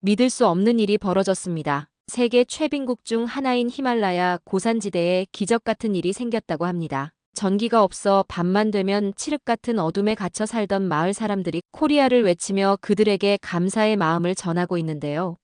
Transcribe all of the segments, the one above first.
믿을 수 없는 일이 벌어졌습니다. 세계 최빈국 중 하나인 히말라야 고산지대에 기적 같은 일이 생겼다고 합니다. 전기가 없어 밤만 되면 칠흑 같은 어둠에 갇혀 살던 마을 사람들이 코리아를 외치며 그들에게 감사의 마음을 전하고 있는데요.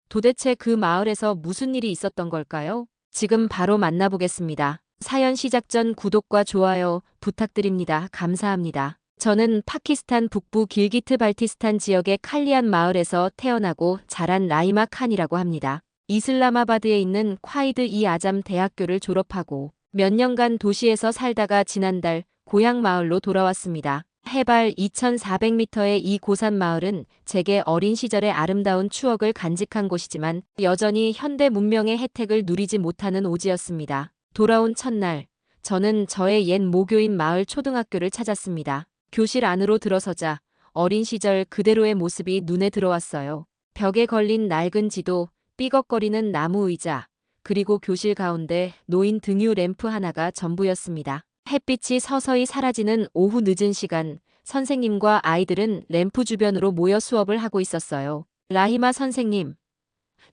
도대체 그 마을에서 무슨 일이 있었던 걸까요? 지금 바로 만나보겠습니다. 사연 시작 전 구독과 좋아요 부탁드립니다. 감사합니다. 저는 파키스탄 북부 길기트 발티스탄 지역의 칼리안 마을에서 태어나고 자란 라이마 칸이라고 합니다. 이슬라마바드에 있는 콰이드 이 아잠 대학교를 졸업하고 몇 년간 도시에서 살다가 지난달 고향 마을로 돌아왔습니다. 해발 2,400m의 이 고산 마을은 제게 어린 시절의 아름다운 추억을 간직한 곳이지만 여전히 현대 문명의 혜택을 누리지 못하는 오지였습니다. 돌아온 첫날, 저는 저의 옛 모교인 마을 초등학교를 찾았습니다. 교실 안으로 들어서자 어린 시절 그대로의 모습이 눈에 들어왔어요. 벽에 걸린 낡은 지도, 삐걱거리는 나무 의자, 그리고 교실 가운데 놓인 등유 램프 하나가 전부였습니다. 햇빛이 서서히 사라지는 오후 늦은 시간, 선생님과 아이들은 램프 주변으로 모여 수업을 하고 있었어요. 라히마 선생님.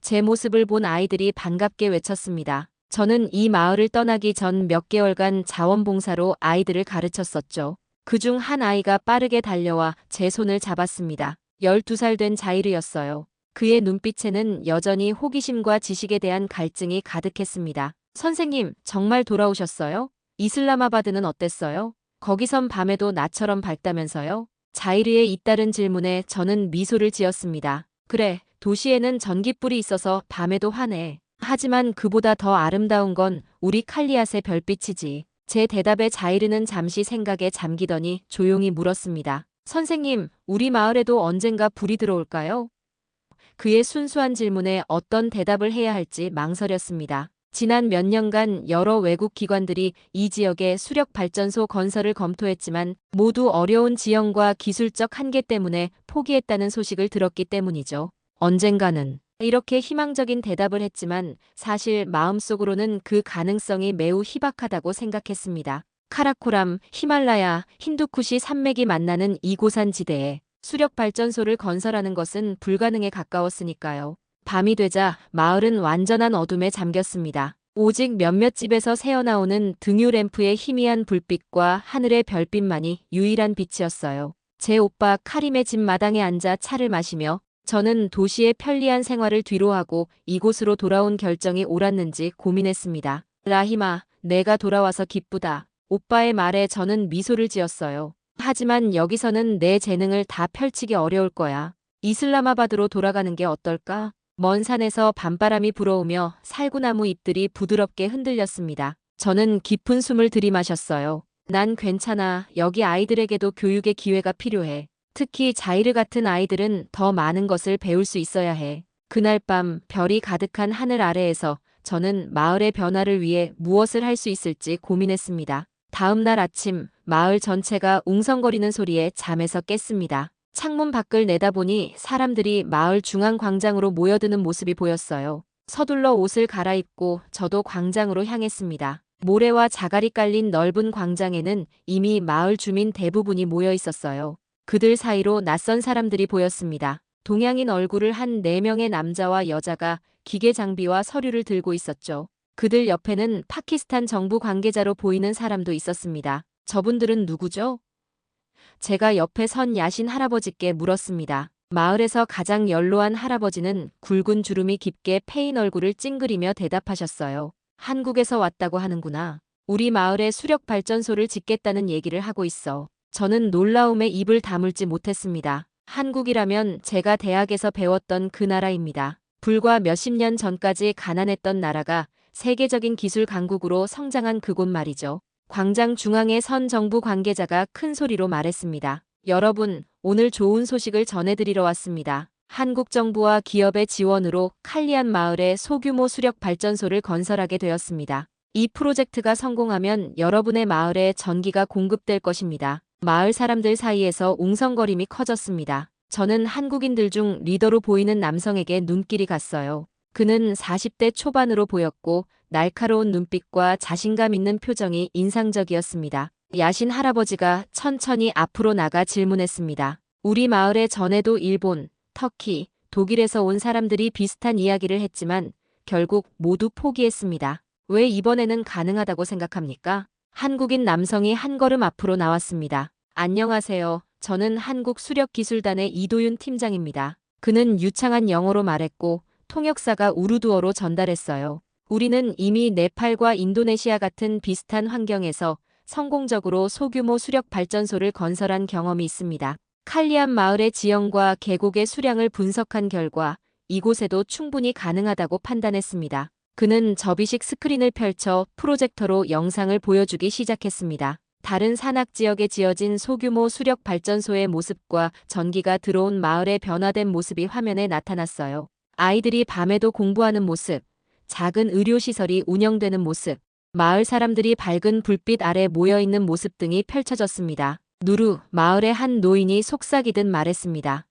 제 모습을 본 아이들이 반갑게 외쳤습니다. 저는 이 마을을 떠나기 전 몇 개월간 자원봉사로 아이들을 가르쳤었죠. 그중 한 아이가 빠르게 달려와 제 손을 잡았습니다. 12살 된 자이르였어요. 그의 눈빛에는 여전히 호기심과 지식에 대한 갈증이 가득했습니다. 선생님, 정말 돌아오셨어요? 이슬라마바드는 어땠어요? 거기선 밤에도 나처럼 밝다면서요? 자이르의 잇따른 질문에 저는 미소를 지었습니다. 그래, 도시에는 전깃불이 있어서 밤에도 환해. 하지만 그보다 더 아름다운 건 우리 칼리앗의 별빛이지. 제 대답에 자이르는 잠시 생각에 잠기더니 조용히 물었습니다. 선생님, 우리 마을에도 언젠가 불이 들어올까요? 그의 순수한 질문에 어떤 대답을 해야 할지 망설였습니다. 지난 몇 년간 여러 외국 기관들이 이 지역의 수력 발전소 건설을 검토했지만 모두 어려운 지형과 기술적 한계 때문에 포기했다는 소식을 들었기 때문이죠. 언젠가는 이렇게 희망적인 대답을 했지만 사실 마음속으로는 그 가능성이 매우 희박하다고 생각했습니다. 카라코람, 히말라야, 힌두쿠시 산맥이 만나는 이 고산 지대에 수력 발전소를 건설하는 것은 불가능에 가까웠으니까요. 밤이 되자 마을은 완전한 어둠에 잠겼습니다. 오직 몇몇 집에서 새어나오는 등유 램프의 희미한 불빛과 하늘의 별빛만이 유일한 빛이었어요. 제 오빠 카림의 집 마당에 앉아 차를 마시며 저는 도시의 편리한 생활을 뒤로하고 이곳으로 돌아온 결정이 옳았는지 고민했습니다. 라히마, 내가 돌아와서 기쁘다. 오빠의 말에 저는 미소를 지었어요. 하지만 여기서는 내 재능을 다 펼치기 어려울 거야. 이슬라마바드로 돌아가는 게 어떨까? 먼 산에서 밤바람이 불어오며 살구나무 잎들이 부드럽게 흔들렸습니다. 저는 깊은 숨을 들이마셨어요. 난 괜찮아. 여기 아이들에게도 교육의 기회가 필요해. 특히 자이르 같은 아이들은 더 많은 것을 배울 수 있어야 해. 그날 밤 별이 가득한 하늘 아래에서 저는 마을의 변화를 위해 무엇을 할 수 있을지 고민했습니다. 다음 날 아침 마을 전체가 웅성거리는 소리에 잠에서 깼습니다. 창문 밖을 내다보니 사람들이 마을 중앙 광장으로 모여드는 모습이 보였어요. 서둘러 옷을 갈아입고 저도 광장으로 향했습니다. 모래와 자갈이 깔린 넓은 광장에는 이미 마을 주민 대부분이 모여 있었어요. 그들 사이로 낯선 사람들이 보였습니다. 동양인 얼굴을 한 4명의 남자와 여자가 기계 장비와 서류를 들고 있었죠. 그들 옆에는 파키스탄 정부 관계자로 보이는 사람도 있었습니다. 저분들은 누구죠? 제가 옆에 선 야신 할아버지께 물었습니다. 마을에서 가장 연로한 할아버지는 굵은 주름이 깊게 패인 얼굴을 찡그리며 대답하셨어요. 한국에서 왔다고 하는구나. 우리 마을에 수력 발전소를 짓겠다는 얘기를 하고 있어. 저는 놀라움에 입을 다물지 못했습니다. 한국이라면 제가 대학에서 배웠던 그 나라입니다. 불과 몇십 년 전까지 가난했던 나라가 세계적인 기술 강국으로 성장한 그곳 말이죠. 광장 중앙에 선 정부 관계자가 큰 소리로 말했습니다. 여러분, 오늘 좋은 소식을 전해드리러 왔습니다. 한국 정부와 기업의 지원으로 칼리안 마을에 소규모 수력 발전소를 건설하게 되었습니다. 이 프로젝트가 성공하면 여러분의 마을에 전기가 공급될 것입니다. 마을 사람들 사이에서 웅성거림이 커졌습니다. 저는 한국인들 중 리더로 보이는 남성에게 눈길이 갔어요. 그는 40대 초반으로 보였고 날카로운 눈빛과 자신감 있는 표정이 인상적이었습니다. 야신 할아버지가 천천히 앞으로 나가 질문했습니다. 우리 마을에 전에도 일본, 터키, 독일에서 온 사람들이 비슷한 이야기를 했지만 결국 모두 포기했습니다. 왜 이번에는 가능하다고 생각합니까? 한국인 남성이 한 걸음 앞으로 나왔습니다. 안녕하세요. 저는 한국수력기술단의 이도윤 팀장입니다. 그는 유창한 영어로 말했고 통역사가 우르두어로 전달했어요. 우리는 이미 네팔과 인도네시아 같은 비슷한 환경에서 성공적으로 소규모 수력 발전소를 건설한 경험이 있습니다. 칼리암 마을의 지형과 계곡의 수량을 분석한 결과 이곳에도 충분히 가능하다고 판단했습니다. 그는 접이식 스크린을 펼쳐 프로젝터로 영상을 보여주기 시작했습니다. 다른 산악 지역에 지어진 소규모 수력 발전소의 모습과 전기가 들어온 마을의 변화된 모습이 화면에 나타났어요. 아이들이 밤에도 공부하는 모습, 작은 의료시설이 운영되는 모습, 마을 사람들이 밝은 불빛 아래 모여있는 모습 등이 펼쳐졌습니다. 누르, 마을의 한 노인이 속삭이듯 말했습니다.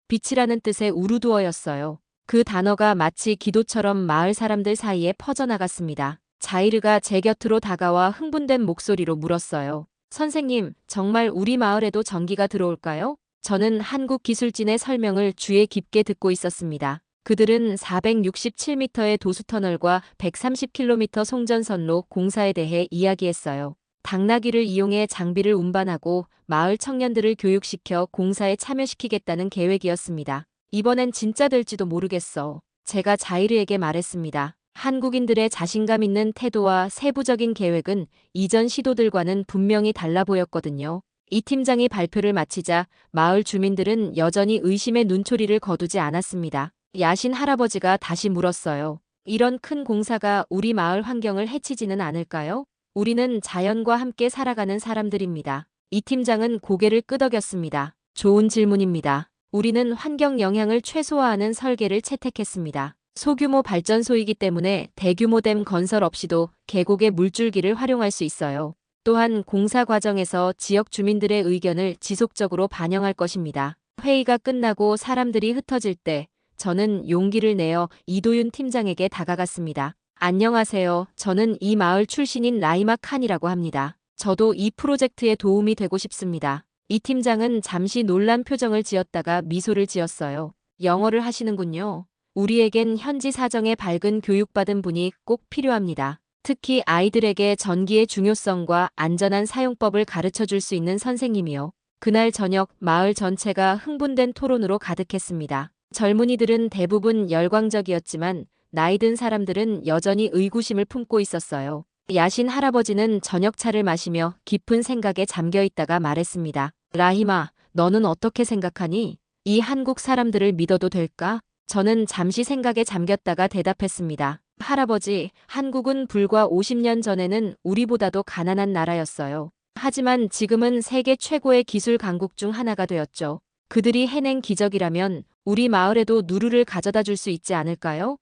빛이라는 뜻의 우르두어였어요. 그 단어가 마치 기도처럼 마을 사람들 사이에 퍼져나갔습니다. 자이르가 제 곁으로 다가와 흥분된 목소리로 물었어요. 선생님, 정말 우리 마을에도 전기가 들어올까요? 저는 한국기술진의 설명을 귀에 깊게 듣고 있었습니다. 그들은 467m의 도수터널과 130km 송전선로 공사에 대해 이야기했어요. 당나귀를 이용해 장비를 운반하고 마을 청년들을 교육시켜 공사에 참여시키겠다는 계획이었습니다. 이번엔 진짜 될지도 모르겠어. 제가 자이르에게 말했습니다. 한국인들의 자신감 있는 태도와 세부적인 계획은 이전 시도들과는 분명히 달라 보였거든요. 이 팀장이 발표를 마치자 마을 주민들은 여전히 의심의 눈초리를 거두지 않았습니다. 야신 할아버지가 다시 물었어요. 이런 큰 공사가 우리 마을 환경을 해치지는 않을까요? 우리는 자연과 함께 살아가는 사람들입니다. 이 팀장은 고개를 끄덕였습니다. 좋은 질문입니다. 우리는 환경 영향을 최소화하는 설계를 채택했습니다. 소규모 발전소이기 때문에 대규모 댐 건설 없이도 계곡의 물줄기를 활용할 수 있어요. 또한 공사 과정에서 지역 주민들의 의견을 지속적으로 반영할 것입니다. 회의가 끝나고 사람들이 흩어질 때 저는 용기를 내어 이도윤 팀장에게 다가갔습니다. 안녕하세요. 저는 이 마을 출신인 라이마 칸이라고 합니다. 저도 이 프로젝트에 도움이 되고 싶습니다. 이 팀장은 잠시 놀란 표정을 지었다가 미소를 지었어요. 영어를 하시는군요. 우리에겐 현지 사정에 밝은 교육받은 분이 꼭 필요합니다. 특히 아이들에게 전기의 중요성과 안전한 사용법을 가르쳐 줄 수 있는 선생님이요. 그날 저녁 마을 전체가 흥분된 토론으로 가득했습니다. 젊은이들은 대부분 열광적이었지만 나이 든 사람들은 여전히 의구심을 품고 있었어요. 야신 할아버지는 저녁차를 마시며 깊은 생각에 잠겨 있다가 말했습니다. 라히마, 너는 어떻게 생각하니? 이 한국 사람들을 믿어도 될까? 저는 잠시 생각에 잠겼다가 대답했습니다. 할아버지, 한국은 불과 50년 전에는 우리보다도 가난한 나라였어요. 하지만 지금은 세계 최고의 기술 강국 중 하나가 되었죠. 그들이 해낸 기적이라면 우리 마을에도 누르를 가져다 줄 수 있지 않을까요?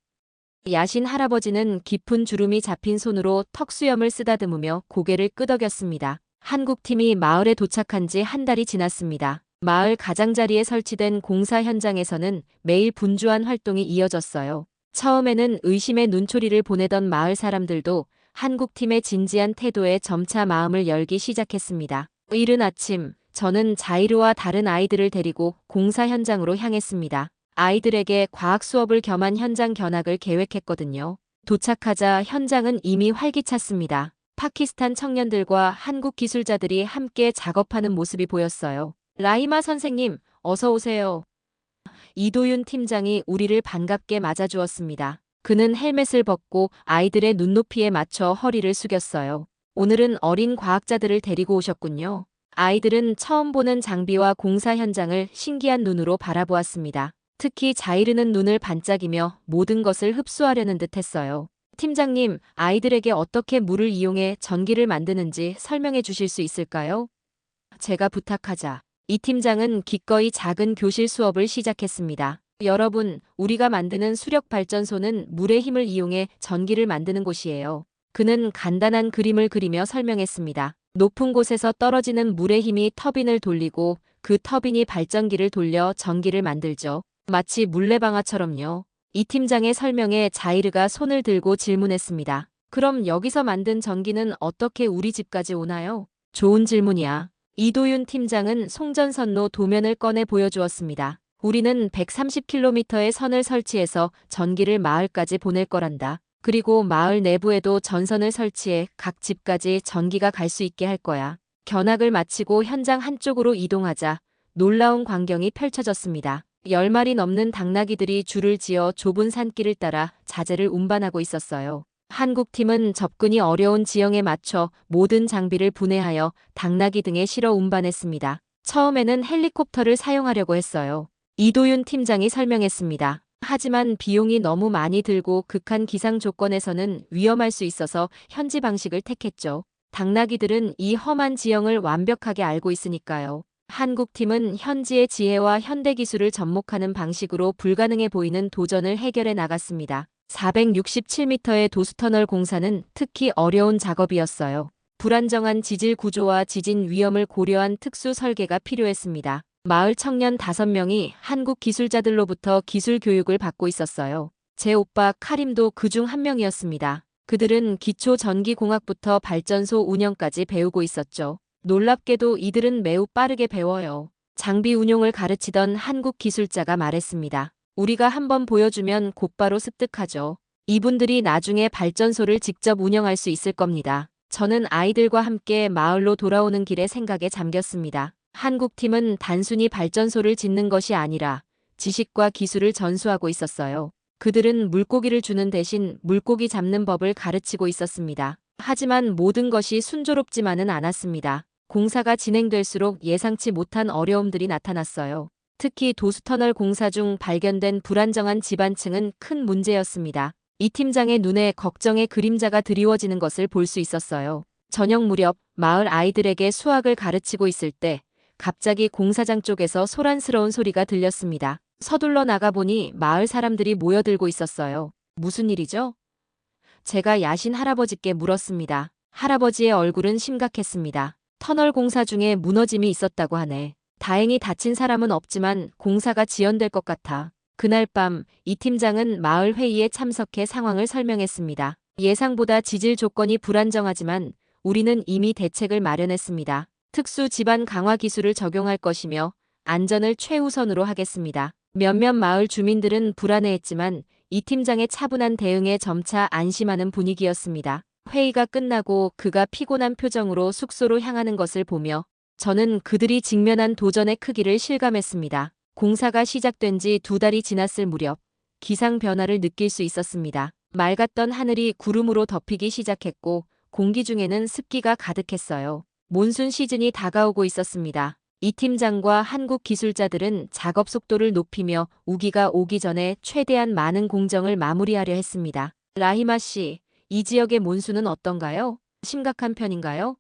야신 할아버지는 깊은 주름이 잡힌 손으로 턱수염을 쓰다듬으며 고개를 끄덕였습니다. 한국팀이 마을에 도착한 지 한 달이 지났습니다. 마을 가장자리에 설치된 공사 현장에서는 매일 분주한 활동이 이어졌어요. 처음에는 의심의 눈초리를 보내던 마을 사람들도 한국팀의 진지한 태도에 점차 마음을 열기 시작했습니다. 이른 아침, 저는 자이르와 다른 아이들을 데리고 공사 현장으로 향했습니다. 아이들에게 과학 수업을 겸한 현장 견학을 계획했거든요. 도착하자 현장은 이미 활기찼습니다. 파키스탄 청년들과 한국 기술자들이 함께 작업하는 모습이 보였어요. 라이마 선생님, 어서 오세요. 이도윤 팀장이 우리를 반갑게 맞아주었습니다. 그는 헬멧을 벗고 아이들의 눈높이에 맞춰 허리를 숙였어요. 오늘은 어린 과학자들을 데리고 오셨군요. 아이들은 처음 보는 장비와 공사 현장을 신기한 눈으로 바라보았습니다. 특히 자이르는 눈을 반짝이며 모든 것을 흡수하려는 듯 했어요. 팀장님, 아이들에게 어떻게 물을 이용해 전기를 만드는지 설명해 주실 수 있을까요? 제가 부탁하자. 이 팀장은 기꺼이 작은 교실 수업을 시작했습니다. 여러분, 우리가 만드는 수력 발전소는 물의 힘을 이용해 전기를 만드는 곳이에요. 그는 간단한 그림을 그리며 설명했습니다. 높은 곳에서 떨어지는 물의 힘이 터빈을 돌리고 그 터빈이 발전기를 돌려 전기를 만들죠. 마치 물레방아처럼요. 이 팀장의 설명에 자이르가 손을 들고 질문했습니다. 그럼 여기서 만든 전기는 어떻게 우리 집까지 오나요? 좋은 질문이야. 이도윤 팀장은 송전선로 도면을 꺼내 보여주었습니다. 우리는 130km의 선을 설치해서 전기를 마을까지 보낼 거란다. 그리고 마을 내부에도 전선을 설치해 각 집까지 전기가 갈 수 있게 할 거야. 견학을 마치고 현장 한쪽으로 이동하자 놀라운 광경이 펼쳐졌습니다. 10마리 넘는 당나귀들이 줄을 지어 좁은 산길을 따라 자재를 운반하고 있었어요. 한국팀은 접근이 어려운 지형에 맞춰 모든 장비를 분해하여 당나귀 등에 실어 운반했습니다. 처음에는 헬리콥터를 사용하려고 했어요. 이도윤 팀장이 설명했습니다. 하지만 비용이 너무 많이 들고 극한 기상 조건에서는 위험할 수 있어서 현지 방식을 택했죠. 당나귀들은 이 험한 지형을 완벽하게 알고 있으니까요. 한국팀은 현지의 지혜와 현대 기술을 접목하는 방식으로 불가능해 보이는 도전을 해결해 나갔습니다. 467m의 도수터널 공사는 특히 어려운 작업이었어요. 불안정한 지질 구조와 지진 위험을 고려한 특수 설계가 필요했습니다. 마을 청년 5명이 한국 기술자들로부터 기술 교육을 받고 있었어요. 제 오빠 카림도 그중 한 명이었습니다. 그들은 기초 전기공학부터 발전소 운영까지 배우고 있었죠. 놀랍게도 이들은 매우 빠르게 배워요. 장비 운용을 가르치던 한국 기술자가 말했습니다. 우리가 한번 보여주면 곧바로 습득하죠. 이분들이 나중에 발전소를 직접 운영할 수 있을 겁니다. 저는 아이들과 함께 마을로 돌아오는 길에 생각에 잠겼습니다. 한국팀은 단순히 발전소를 짓는 것이 아니라 지식과 기술을 전수하고 있었어요. 그들은 물고기를 주는 대신 물고기 잡는 법을 가르치고 있었습니다. 하지만 모든 것이 순조롭지만은 않았습니다. 공사가 진행될수록 예상치 못한 어려움들이 나타났어요. 특히 도수터널 공사 중 발견된 불안정한 지반층은 큰 문제였습니다. 이 팀장의 눈에 걱정의 그림자가 드리워지는 것을 볼 수 있었어요. 저녁 무렵 마을 아이들에게 수학을 가르치고 있을 때 갑자기 공사장 쪽에서 소란스러운 소리가 들렸습니다. 서둘러 나가보니 마을 사람들이 모여들고 있었어요. 무슨 일이죠? 제가 야신 할아버지께 물었습니다. 할아버지의 얼굴은 심각했습니다. 터널 공사 중에 무너짐이 있었다고 하네. 다행히 다친 사람은 없지만 공사가 지연될 것 같아. 그날 밤 이 팀장은 마을 회의에 참석해 상황을 설명했습니다. 예상보다 지질 조건이 불안정하지만 우리는 이미 대책을 마련했습니다. 특수 지반 강화 기술을 적용할 것이며 안전을 최우선으로 하겠습니다. 몇몇 마을 주민들은 불안해했지만 이 팀장의 차분한 대응에 점차 안심하는 분위기였습니다. 회의가 끝나고 그가 피곤한 표정으로 숙소로 향하는 것을 보며 저는 그들이 직면한 도전의 크기를 실감했습니다. 공사가 시작된 지 2달이 지났을 무렵 기상 변화를 느낄 수 있었습니다. 맑았던 하늘이 구름으로 덮이기 시작했고 공기 중에는 습기가 가득했어요. 몬순 시즌이 다가오고 있었습니다. 이 팀장과 한국 기술자들은 작업 속도를 높이며 우기가 오기 전에 최대한 많은 공정을 마무리하려 했습니다. 라히마 씨, 이 지역의 몬순은 어떤가요? 심각한 편인가요?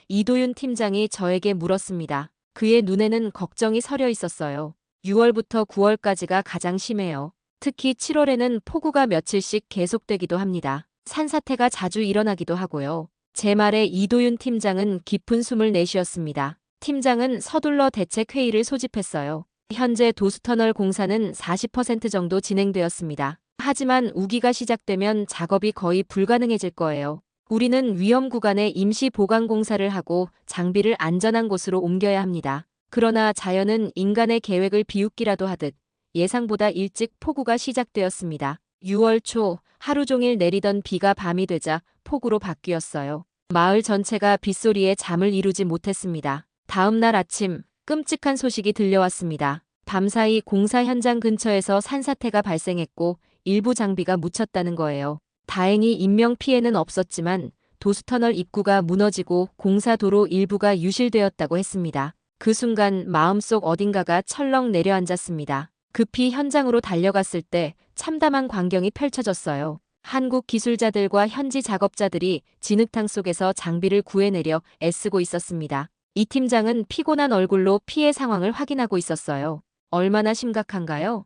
이도윤 팀장이 저에게 물었습니다. 그의 눈에는 걱정이 서려 있었어요. 6월부터 9월까지가 가장 심해요. 특히 7월에는 폭우가 며칠씩 계속되기도 합니다. 산사태가 자주 일어나기도 하고요. 제 말에 이도윤 팀장은 깊은 숨을 내쉬었습니다. 팀장은 서둘러 대책 회의를 소집했어요. 현재 도수터널 공사는 40% 정도 진행되었습니다. 하지만 우기가 시작되면 작업이 거의 불가능해질 거예요. 우리는 위험 구간에 임시 보강 공사를 하고 장비를 안전한 곳으로 옮겨야 합니다. 그러나 자연은 인간의 계획을 비웃기라도 하듯 예상보다 일찍 폭우가 시작되었습니다. 6월 초 하루 종일 내리던 비가 밤이 되자 폭우로 바뀌었어요. 마을 전체가 빗소리에 잠을 이루지 못했습니다. 다음 날 아침 끔찍한 소식이 들려왔습니다. 밤사이 공사 현장 근처에서 산사태가 발생했고 일부 장비가 묻혔다는 거예요. 다행히 인명 피해는 없었지만 도수터널 입구가 무너지고 공사도로 일부가 유실되었다고 했습니다. 그 순간 마음속 어딘가가 철렁 내려앉았습니다. 급히 현장으로 달려갔을 때 참담한 광경이 펼쳐졌어요. 한국 기술자들과 현지 작업자들이 진흙탕 속에서 장비를 구해내려 애쓰고 있었습니다. 이 팀장은 피곤한 얼굴로 피해 상황을 확인하고 있었어요. 얼마나 심각한가요?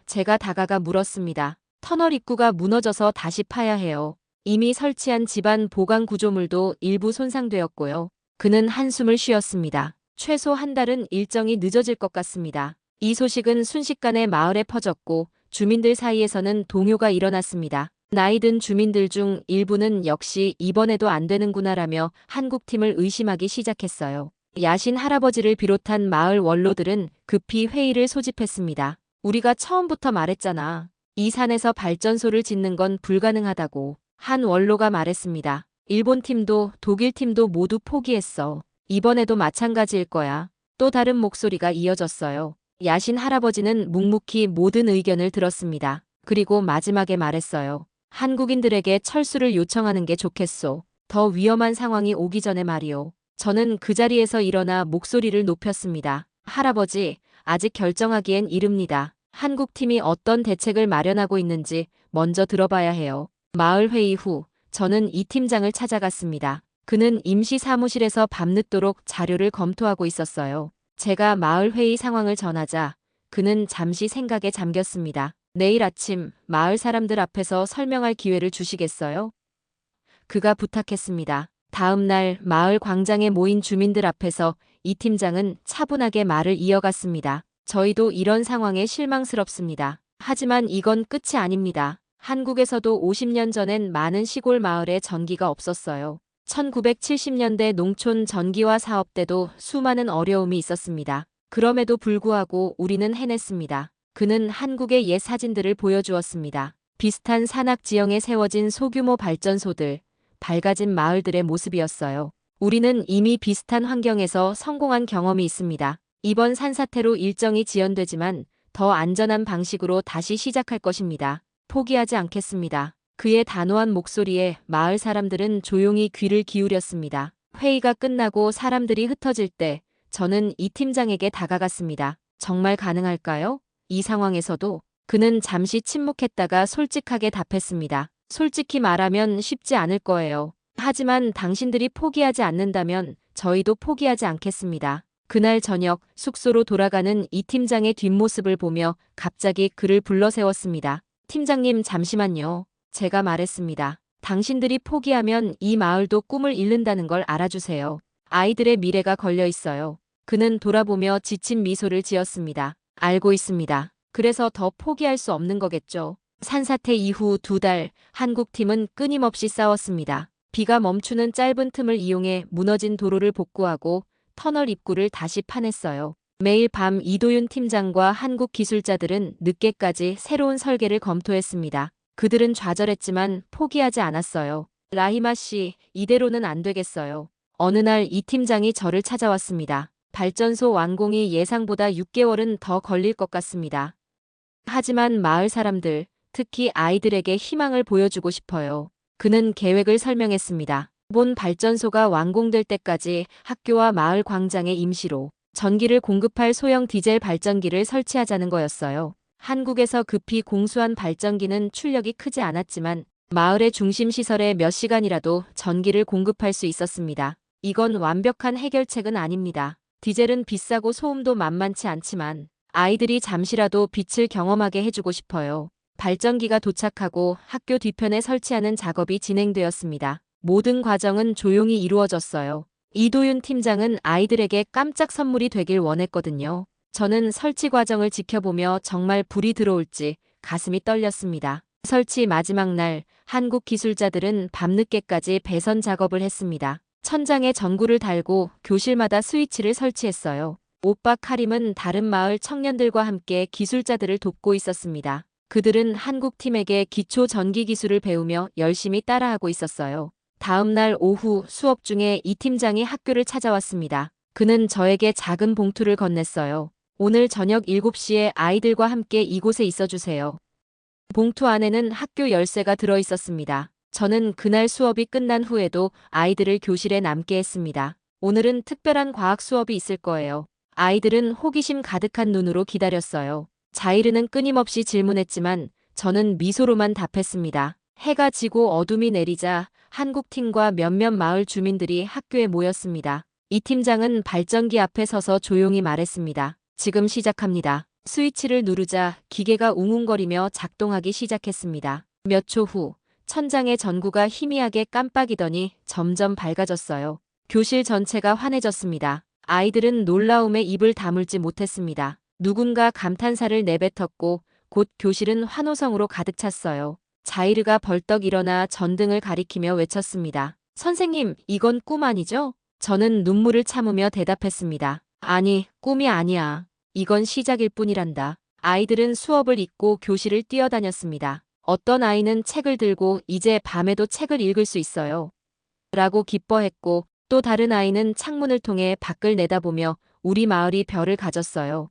제가 다가가 물었습니다. 터널 입구가 무너져서 다시 파야 해요. 이미 설치한 집안 보강 구조물도 일부 손상되었고요. 그는 한숨을 쉬었습니다. 최소 한 달은 일정이 늦어질 것 같습니다. 이 소식은 순식간에 마을에 퍼졌고 주민들 사이에서는 동요가 일어났습니다. 나이든 주민들 중 일부는 역시 이번에도 안 되는구나라며 한국팀을 의심하기 시작했어요. 야신 할아버지를 비롯한 마을 원로들은 급히 회의를 소집했습니다. 우리가 처음부터 말했잖아. 이 산에서 발전소를 짓는 건 불가능하다고 한 원로가 말했습니다. 일본 팀도 독일 팀도 모두 포기했어. 이번에도 마찬가지일 거야. 또 다른 목소리가 이어졌어요. 야신 할아버지는 묵묵히 모든 의견을 들었습니다. 그리고 마지막에 말했어요. 한국인들에게 철수를 요청하는 게 좋겠소. 더 위험한 상황이 오기 전에 말이오. 저는 그 자리에서 일어나 목소리를 높였습니다. 할아버지, 아직 결정하기엔 이릅니다. 한국팀이 어떤 대책을 마련하고 있는지 먼저 들어봐야 해요. 마을 회의 후 저는 이 팀장을 찾아갔습니다. 그는 임시 사무실에서 밤늦도록 자료를 검토하고 있었어요. 제가 마을 회의 상황을 전하자 그는 잠시 생각에 잠겼습니다. 내일 아침 마을 사람들 앞에서 설명할 기회를 주시겠어요? 그가 부탁했습니다. 다음 날 마을 광장에 모인 주민들 앞에서 이 팀장은 차분하게 말을 이어갔습니다. 저희도 이런 상황에 실망스럽습니다. 하지만 이건 끝이 아닙니다. 한국에서도 50년 전엔 많은 시골 마을에 전기가 없었어요. 1970년대 농촌 전기화 사업 때도 수많은 어려움이 있었습니다. 그럼에도 불구하고 우리는 해냈습니다. 그는 한국의 옛 사진들을 보여주었습니다. 비슷한 산악 지형에 세워진 소규모 발전소들, 밝아진 마을들의 모습이었어요. 우리는 이미 비슷한 환경에서 성공한 경험이 있습니다. 이번 산사태로 일정이 지연되지만 더 안전한 방식으로 다시 시작할 것입니다. 포기하지 않겠습니다. 그의 단호한 목소리에 마을 사람들은 조용히 귀를 기울였습니다. 회의가 끝나고 사람들이 흩어질 때 저는 이 팀장에게 다가갔습니다. 정말 가능할까요? 이 상황에서도 그는 잠시 침묵했다가 솔직하게 답했습니다. 솔직히 말하면 쉽지 않을 거예요. 하지만 당신들이 포기하지 않는다면 저희도 포기하지 않겠습니다. 그날 저녁 숙소로 돌아가는 이 팀장의 뒷모습을 보며 갑자기 그를 불러 세웠습니다. 팀장님 잠시만요. 제가 말했습니다. 당신들이 포기하면 이 마을도 꿈을 잃는다는 걸 알아주세요. 아이들의 미래가 걸려 있어요. 그는 돌아보며 지친 미소를 지었습니다. 알고 있습니다. 그래서 더 포기할 수 없는 거겠죠. 산사태 이후 2달, 한국팀은 끊임없이 싸웠습니다. 비가 멈추는 짧은 틈을 이용해 무너진 도로를 복구하고 터널 입구를 다시 파냈어요. 매일 밤 이도윤 팀장과 한국 기술자들은 늦게까지 새로운 설계를 검토했습니다. 그들은 좌절했지만 포기하지 않았어요. 라히마 씨, 이대로는 안 되겠어요. 어느 날 이 팀장이 저를 찾아왔습니다. 발전소 완공이 예상보다 6개월은 더 걸릴 것 같습니다. 하지만 마을 사람들, 특히 아이들에게 희망을 보여주고 싶어요. 그는 계획을 설명했습니다. 본 발전소가 완공될 때까지 학교와 마을 광장에 임시로 전기를 공급할 소형 디젤 발전기를 설치하자는 거였어요. 한국에서 급히 공수한 발전기는 출력이 크지 않았지만 마을의 중심 시설에 몇 시간이라도 전기를 공급할 수 있었습니다. 이건 완벽한 해결책은 아닙니다. 디젤은 비싸고 소음도 만만치 않지만 아이들이 잠시라도 빛을 경험하게 해주고 싶어요. 발전기가 도착하고 학교 뒤편에 설치하는 작업이 진행되었습니다. 모든 과정은 조용히 이루어졌어요. 이도윤 팀장은 아이들에게 깜짝 선물이 되길 원했거든요. 저는 설치 과정을 지켜보며 정말 불이 들어올지 가슴이 떨렸습니다. 설치 마지막 날 한국 기술자들은 밤늦게까지 배선 작업을 했습니다. 천장에 전구를 달고 교실마다 스위치를 설치했어요. 오빠 카림은 다른 마을 청년들과 함께 기술자들을 돕고 있었습니다. 그들은 한국 팀에게 기초 전기 기술을 배우며 열심히 따라하고 있었어요. 다음 날 오후 수업 중에 이 팀장이 학교를 찾아왔습니다. 그는 저에게 작은 봉투를 건넸어요. 오늘 저녁 7시에 아이들과 함께 이곳에 있어주세요. 봉투 안에는 학교 열쇠가 들어 있었습니다. 저는 그날 수업이 끝난 후에도 아이들을 교실에 남게 했습니다. 오늘은 특별한 과학 수업이 있을 거예요. 아이들은 호기심 가득한 눈으로 기다렸어요. 자이르는 끊임없이 질문했지만 저는 미소로만 답했습니다. 해가 지고 어둠이 내리자 한국팀과 몇몇 마을 주민들이 학교에 모였습니다. 이 팀장은 발전기 앞에 서서 조용히 말했습니다. 지금 시작합니다. 스위치를 누르자 기계가 웅웅거리며 작동하기 시작했습니다. 몇 초 후 천장의 전구가 희미하게 깜빡이더니 점점 밝아졌어요. 교실 전체가 환해졌습니다. 아이들은 놀라움에 입을 다물지 못했습니다. 누군가 감탄사를 내뱉었고 곧 교실은 환호성으로 가득 찼어요. 자이르가 벌떡 일어나 전등을 가리키며 외쳤습니다. 선생님, 이건 꿈 아니죠? 저는 눈물을 참으며 대답했습니다. 아니, 꿈이 아니야. 이건 시작일 뿐이란다. 아이들은 수업을 잊고 교실을 뛰어다녔습니다. 어떤 아이는 책을 들고 이제 밤에도 책을 읽을 수 있어요. 라고 기뻐했고, 또 다른 아이는 창문을 통해 밖을 내다보며 우리 마을이 별을 가졌어요.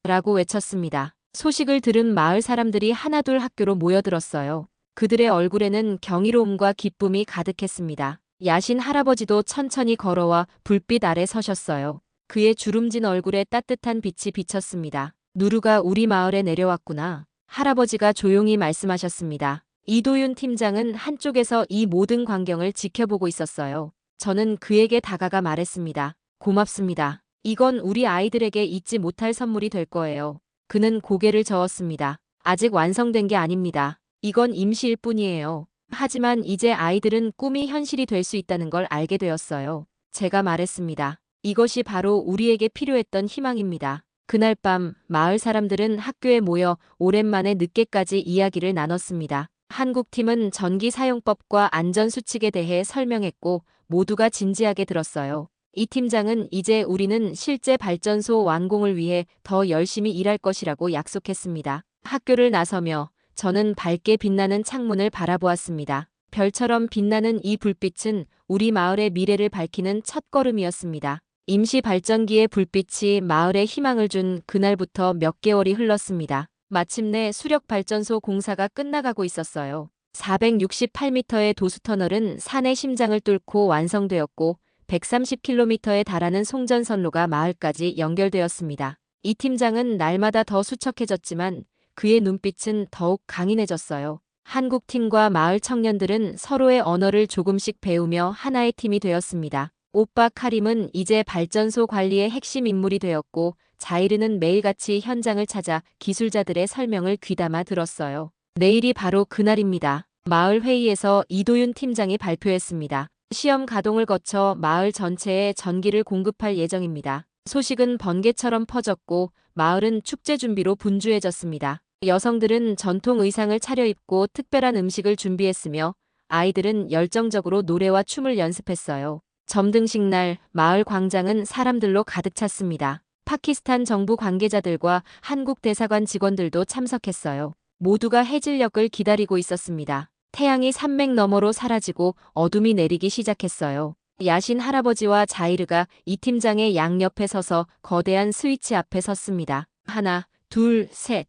라고 외쳤습니다. 소식을 들은 마을 사람들이 하나둘 학교로 모여들었어요. 그들의 얼굴에는 경이로움과 기쁨이 가득했습니다. 야신 할아버지도 천천히 걸어와 불빛 아래 서셨어요. 그의 주름진 얼굴에 따뜻한 빛이 비쳤습니다. 누루가 우리 마을에 내려왔구나. 할아버지가 조용히 말씀하셨습니다. 이도윤 팀장은 한쪽에서 이 모든 광경을 지켜보고 있었어요. 저는 그에게 다가가 말했습니다. 고맙습니다. 이건 우리 아이들에게 잊지 못할 선물이 될 거예요. 그는 고개를 저었습니다. 아직 완성된 게 아닙니다. 이건 임시일 뿐이에요. 하지만 이제 아이들은 꿈이 현실이 될 수 있다는 걸 알게 되었어요. 제가 말했습니다. 이것이 바로 우리에게 필요했던 희망입니다. 그날 밤 마을 사람들은 학교에 모여 오랜만에 늦게까지 이야기를 나눴습니다. 한국팀은 전기 사용법과 안전수칙에 대해 설명했고 모두가 진지하게 들었어요. 이 팀장은 이제 우리는 실제 발전소 완공을 위해 더 열심히 일할 것이라고 약속했습니다. 학교를 나서며 저는 밝게 빛나는 창문을 바라보았습니다. 별처럼 빛나는 이 불빛은 우리 마을의 미래를 밝히는 첫걸음이었습니다. 임시 발전기의 불빛이 마을에 희망을 준 그날부터 몇 개월이 흘렀습니다. 마침내 수력 발전소 공사가 끝나가고 있었어요. 468m의 도수터널은 산의 심장을 뚫고 완성되었고 130km에 달하는 송전선로가 마을까지 연결되었습니다. 이 팀장은 날마다 더 수척해졌지만 그의 눈빛은 더욱 강인해졌어요. 한국 팀과 마을 청년들은 서로의 언어를 조금씩 배우며 하나의 팀이 되었습니다. 오빠 카림은 이제 발전소 관리의 핵심 인물이 되었고 자이르는 매일같이 현장을 찾아 기술자들의 설명을 귀담아 들었어요. 내일이 바로 그날입니다. 마을 회의에서 이도윤 팀장이 발표했습니다. 시험 가동을 거쳐 마을 전체에 전기를 공급할 예정입니다. 소식은 번개처럼 퍼졌고 마을은 축제 준비로 분주해졌습니다. 여성들은 전통 의상을 차려입고 특별한 음식을 준비했으며 아이들은 열정적으로 노래와 춤을 연습했어요. 점등식 날 마을 광장은 사람들로 가득 찼습니다. 파키스탄 정부 관계자들과 한국 대사관 직원들도 참석했어요. 모두가 해질녘을 기다리고 있었습니다. 태양이 산맥 너머로 사라지고 어둠이 내리기 시작했어요. 야신 할아버지와 자이르가 이 팀장의 양옆에 서서 거대한 스위치 앞에 섰습니다. 하나, 둘, 셋.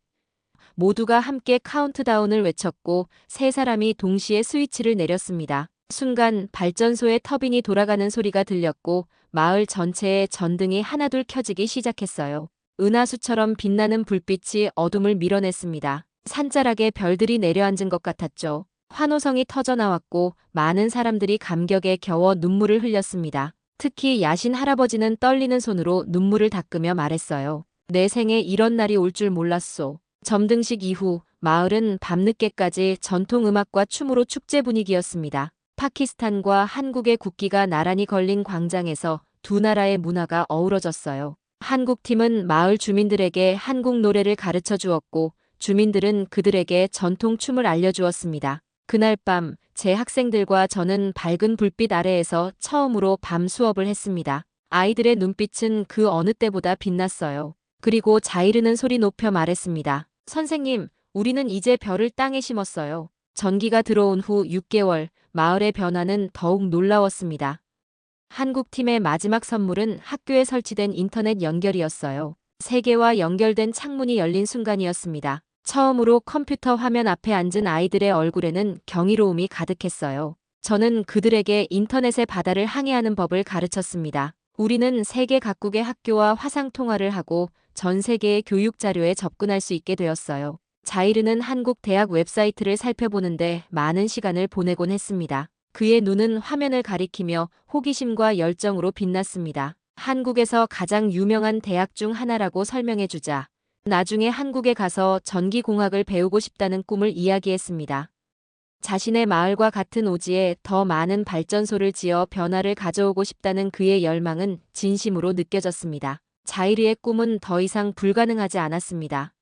모두가 함께 카운트다운을 외쳤고 세 사람이 동시에 스위치를 내렸습니다. 순간 발전소의 터빈이 돌아가는 소리가 들렸고 마을 전체의 전등이 하나둘 켜지기 시작했어요. 은하수처럼 빛나는 불빛이 어둠을 밀어냈습니다. 산자락에 별들이 내려앉은 것 같았죠. 환호성이 터져나왔고 많은 사람들이 감격에 겨워 눈물을 흘렸습니다. 특히 야신 할아버지는 떨리는 손으로 눈물을 닦으며 말했어요. 내 생에 이런 날이 올 줄 몰랐소. 점등식 이후 마을은 밤늦게까지 전통음악과 춤으로 축제 분위기였습니다. 파키스탄과 한국의 국기가 나란히 걸린 광장에서 두 나라의 문화가 어우러졌어요. 한국팀은 마을 주민들에게 한국 노래를 가르쳐 주었고 주민들은 그들에게 전통 춤을 알려주었습니다. 그날 밤 제 학생들과 저는 밝은 불빛 아래에서 처음으로 밤 수업을 했습니다. 아이들의 눈빛은 그 어느 때보다 빛났어요. 그리고 자이르는 소리 높여 말했습니다. 선생님, 우리는 이제 별을 땅에 심었어요. 전기가 들어온 후 6개월, 마을의 변화는 더욱 놀라웠습니다. 한국팀의 마지막 선물은 학교에 설치된 인터넷 연결이었어요. 세계와 연결된 창문이 열린 순간이었습니다. 처음으로 컴퓨터 화면 앞에 앉은 아이들의 얼굴에는 경이로움이 가득했어요. 저는 그들에게 인터넷의 바다를 항해하는 법을 가르쳤습니다. 우리는 세계 각국의 학교와 화상 통화를 하고 전 세계의 교육 자료에 접근할 수 있게 되었어요. 자이르는 한국 대학 웹사이트를 살펴보는데 많은 시간을 보내곤 했습니다. 그의 눈은 화면을 가리키며 호기심과 열정으로 빛났습니다. 한국에서 가장 유명한 대학 중 하나라고 설명해주자. 나중에 한국에 가서 전기공학을 배우고 싶다는 꿈을 이야기했습니다. 자신의 마을과 같은 오지에 더 많은 발전소를 지어 변화를 가져오고 싶다는 그의 열망은 진심으로 느껴졌습니다. 자이르의 꿈은 더 이상 불가능하지 않았습니다.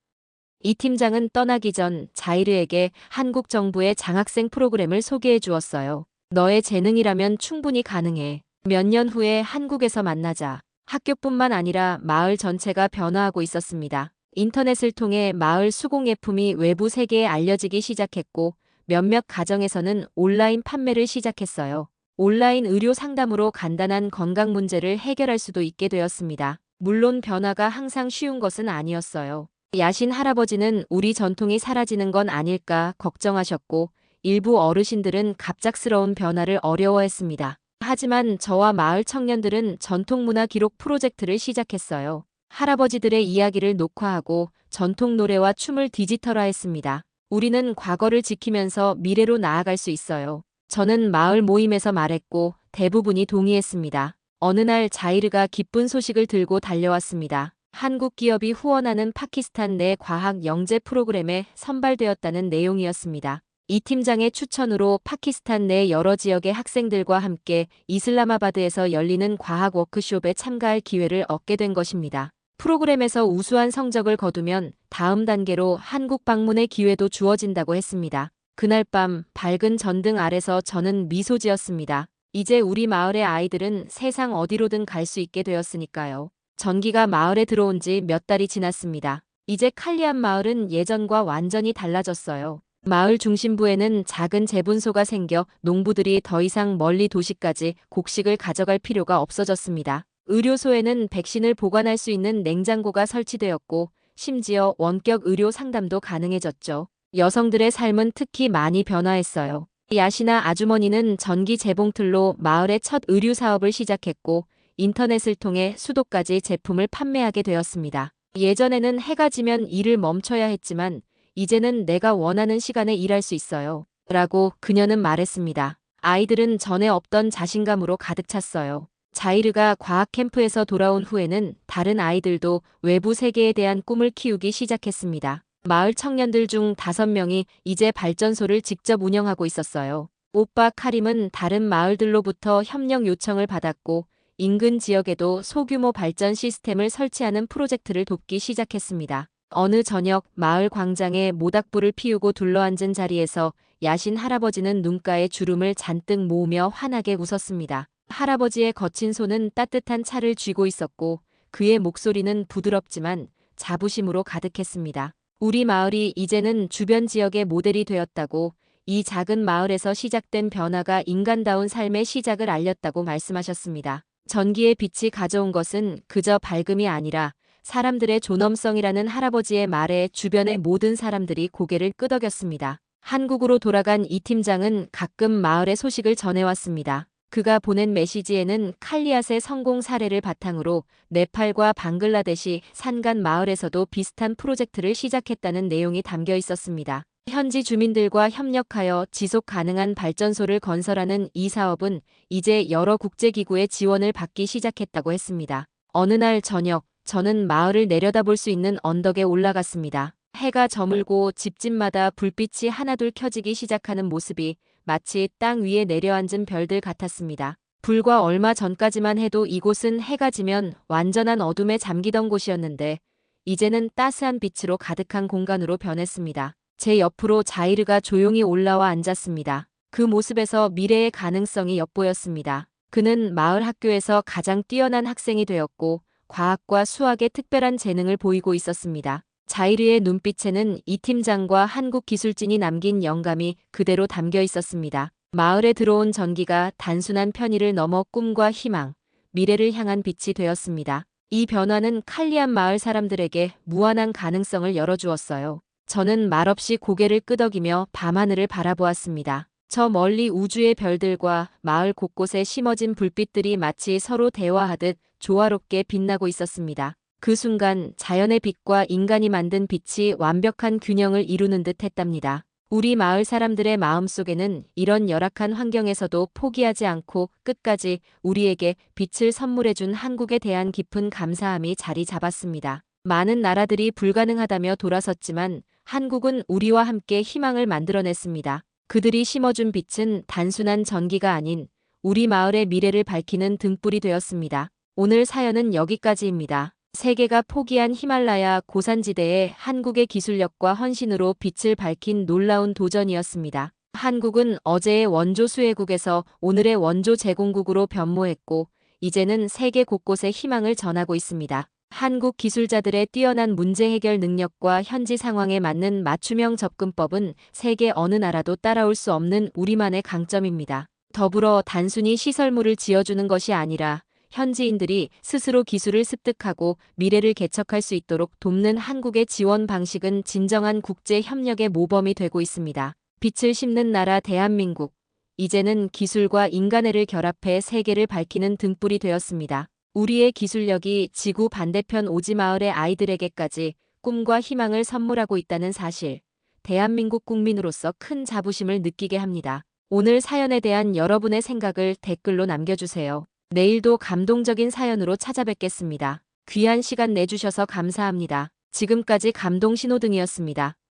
이 팀장은 떠나기 전 자이르에게 한국 정부의 장학생 프로그램을 소개해 주었어요. 너의 재능이라면 충분히 가능해. 몇 년 후에 한국에서 만나자 학교뿐만 아니라 마을 전체가 변화하고 있었습니다. 인터넷을 통해 마을 수공예품이 외부 세계에 알려지기 시작했고 몇몇 가정에서는 온라인 판매를 시작했어요. 온라인 의료 상담으로 간단한 건강 문제를 해결할 수도 있게 되었습니다. 물론 변화가 항상 쉬운 것은 아니었어요. 야신 할아버지는 우리 전통이 사라지는 건 아닐까 걱정하셨고 일부 어르신들은 갑작스러운 변화를 어려워했습니다. 하지만 저와 마을 청년들은 전통문화 기록 프로젝트를 시작했어요. 할아버지들의 이야기를 녹화하고 전통 노래와 춤을 디지털화했습니다. 우리는 과거를 지키면서 미래로 나아갈 수 있어요. 저는 마을 모임에서 말했고 대부분이 동의했습니다. 어느 날 자이르가 기쁜 소식을 들고 달려왔습니다. 한국 기업이 후원하는 파키스탄 내 과학 영재 프로그램에 선발되었다는 내용이었습니다. 이 팀장의 추천으로 파키스탄 내 여러 지역의 학생들과 함께 이슬라마바드에서 열리는 과학 워크숍에 참가할 기회를 얻게 된 것입니다. 프로그램에서 우수한 성적을 거두면 다음 단계로 한국 방문의 기회도 주어진다고 했습니다. 그날 밤 밝은 전등 아래서 저는 미소 지었습니다. 이제 우리 마을의 아이들은 세상 어디로든 갈 수 있게 되었으니까요. 전기가 마을에 들어온 지 몇 달이 지났습니다. 이제 칼리안 마을은 예전과 완전히 달라졌어요. 마을 중심부에는 작은 재분소가 생겨 농부들이 더 이상 멀리 도시까지 곡식을 가져갈 필요가 없어졌습니다. 의료소에는 백신을 보관할 수 있는 냉장고가 설치되었고 심지어 원격 의료 상담도 가능해졌죠. 여성들의 삶은 특히 많이 변화했어요. 야시나 아주머니는 전기 재봉틀로 마을의 첫 의류 사업을 시작했고 인터넷을 통해 수도까지 제품을 판매하게 되었습니다. 예전에는 해가 지면 일을 멈춰야 했지만 이제는 내가 원하는 시간에 일할 수 있어요. 라고 그녀는 말했습니다. 아이들은 전에 없던 자신감으로 가득 찼어요. 자이르가 과학 캠프에서 돌아온 후에는 다른 아이들도 외부 세계에 대한 꿈을 키우기 시작했습니다. 마을 청년들 중 5명이 이제 발전소를 직접 운영하고 있었어요. 오빠 카림은 다른 마을들로부터 협력 요청을 받았고 인근 지역에도 소규모 발전 시스템을 설치하는 프로젝트를 돕기 시작했습니다. 어느 저녁 마을 광장에 모닥불을 피우고 둘러앉은 자리에서 야신 할아버지는 눈가에 주름을 잔뜩 모으며 환하게 웃었습니다. 할아버지의 거친 손은 따뜻한 차를 쥐고 있었고 그의 목소리는 부드럽지만 자부심으로 가득했습니다. 우리 마을이 이제는 주변 지역의 모델이 되었다고, 이 작은 마을에서 시작된 변화가 인간다운 삶의 시작을 알렸다고 말씀하셨습니다. 전기의 빛이 가져온 것은 그저 밝음이 아니라 사람들의 존엄성이라는 할아버지의 말에 주변의 모든 사람들이 고개를 끄덕였습니다. 한국으로 돌아간 이 팀장은 가끔 마을의 소식을 전해왔습니다. 그가 보낸 메시지에는 칼리앗의 성공 사례를 바탕으로 네팔과 방글라데시 산간 마을에서도 비슷한 프로젝트를 시작했다는 내용이 담겨 있었습니다. 현지 주민들과 협력하여 지속 가능한 발전소를 건설하는 이 사업은 이제 여러 국제기구의 지원을 받기 시작했다고 했습니다. 어느 날 저녁, 저는 마을을 내려다볼 수 있는 언덕에 올라갔습니다. 해가 저물고 집집마다 불빛이 하나둘 켜지기 시작하는 모습이 마치 땅 위에 내려앉은 별들 같았습니다. 불과 얼마 전까지만 해도 이곳은 해가 지면 완전한 어둠에 잠기던 곳이었는데 이제는 따스한 빛으로 가득한 공간으로 변했습니다. 제 옆으로 자이르가 조용히 올라와 앉았습니다. 그 모습에서 미래의 가능성이 엿보였습니다. 그는 마을 학교에서 가장 뛰어난 학생이 되었고 과학과 수학에 특별한 재능을 보이고 있었습니다. 자이르의 눈빛에는 이 팀장과 한국 기술진이 남긴 영감이 그대로 담겨 있었습니다. 마을에 들어온 전기가 단순한 편의를 넘어 꿈과 희망, 미래를 향한 빛이 되었습니다. 이 변화는 칼리안 마을 사람들에게 무한한 가능성을 열어주었어요. 저는 말없이 고개를 끄덕이며 밤하늘을 바라보았습니다. 저 멀리 우주의 별들과 마을 곳곳에 심어진 불빛들이 마치 서로 대화하듯 조화롭게 빛나고 있었습니다. 그 순간 자연의 빛과 인간이 만든 빛이 완벽한 균형을 이루는 듯 했답니다. 우리 마을 사람들의 마음속에는 이런 열악한 환경에서도 포기하지 않고 끝까지 우리에게 빛을 선물해준 한국에 대한 깊은 감사함이 자리 잡았습니다. 많은 나라들이 불가능하다며 돌아섰지만 한국은 우리와 함께 희망을 만들어냈습니다. 그들이 심어준 빛은 단순한 전기가 아닌 우리 마을의 미래를 밝히는 등불이 되었습니다. 오늘 사연은 여기까지입니다. 세계가 포기한 히말라야 고산지대에 한국의 기술력과 헌신으로 빛을 밝힌 놀라운 도전이었습니다. 한국은 어제의 원조 수혜국에서 오늘의 원조 제공국으로 변모했고, 이제는 세계 곳곳에 희망을 전하고 있습니다. 한국 기술자들의 뛰어난 문제 해결 능력과 현지 상황에 맞는 맞춤형 접근법은 세계 어느 나라도 따라올 수 없는 우리만의 강점입니다. 더불어 단순히 시설물을 지어주는 것이 아니라 현지인들이 스스로 기술을 습득하고 미래를 개척할 수 있도록 돕는 한국의 지원 방식은 진정한 국제 협력의 모범이 되고 있습니다. 빛을 심는 나라 대한민국. 이제는 기술과 인간애를 결합해 세계를 밝히는 등불이 되었습니다. 우리의 기술력이 지구 반대편 오지마을의 아이들에게까지 꿈과 희망을 선물하고 있다는 사실. 대한민국 국민으로서 큰 자부심을 느끼게 합니다. 오늘 사연에 대한 여러분의 생각을 댓글로 남겨주세요. 내일도 감동적인 사연으로 찾아뵙겠습니다. 귀한 시간 내주셔서 감사합니다. 지금까지 감동 신호등이었습니다.